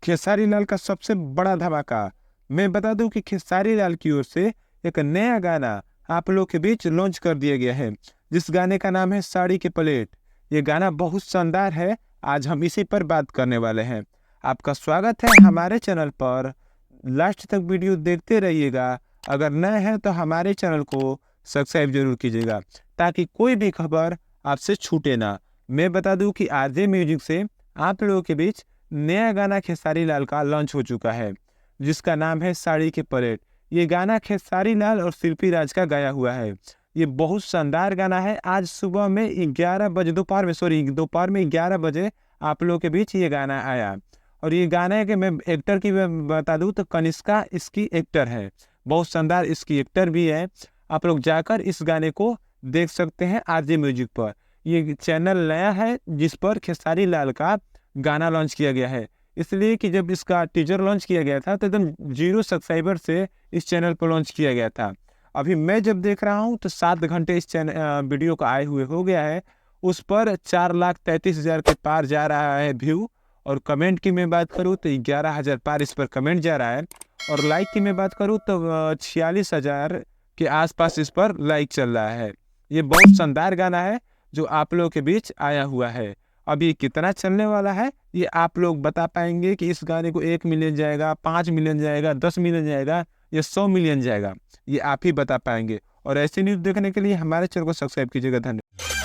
खेसारी लाल का सबसे बड़ा धमाका। मैं बता दूं कि खेसारी लाल की ओर से एक नया गाना आप लोग के बीच लॉन्च कर दिया गया है, जिस गाने का नाम है साड़ी के प्लेट। ये गाना बहुत शानदार है, आज हम इसी पर बात करने वाले हैं। आपका स्वागत है हमारे चैनल पर, लास्ट तक वीडियो देखते रहिएगा। अगर नए हैं तो हमारे चैनल को सब्सक्राइब जरूर कीजिएगा ताकि कोई भी खबर आपसे छूटे ना। मैं बता दूं कि आरजे म्यूजिक से आप लोगों के बीच नया गाना खेसारी लाल का लॉन्च हो चुका है, जिसका नाम है साड़ी के परेड। ये गाना खेसारी लाल और शिल्पी राज का गाया हुआ है। ये बहुत शानदार गाना है। आज सुबह में 11 बजे दोपहर में 11 बजे आप लोगों के बीच ये गाना आया। और ये गाने के मैं एक्टर की मैं बता दूं तो कनिष्का इसकी एक्टर है, बहुत शानदार इसकी एक्टर भी है। आप लोग जाकर इस गाने को देख सकते हैं आरजे म्यूजिक पर। ये चैनल नया है जिस पर खेसारी लाल का गाना लॉन्च किया गया है, इसलिए कि जब इसका टीजर लॉन्च किया गया था तो एकदम 0 सब्सक्राइबर से इस चैनल पर लॉन्च किया गया था। अभी मैं जब देख रहा हूँ तो 7 घंटे इस चैनल वीडियो को आए हुए हो गया है। उस पर 4,33,000 के पार जा रहा है व्यू। और कमेंट की मैं बात करूँ तो 11,000 पार इस पर कमेंट जा रहा है। और लाइक की मैं बात करूँ तो 46,000 के आसपास इस पर लाइक चल रहा है। ये बहुत शानदार गाना है जो आप लोगों के बीच आया हुआ है। अब ये कितना चलने वाला है ये आप लोग बता पाएंगे कि इस गाने को 1 मिलियन जाएगा, 5 मिलियन जाएगा, 10 मिलियन जाएगा या 100 मिलियन जाएगा, ये आप ही बता पाएंगे। और ऐसी न्यूज़ देखने के लिए हमारे चैनल को सब्सक्राइब कीजिएगा। धन्यवाद।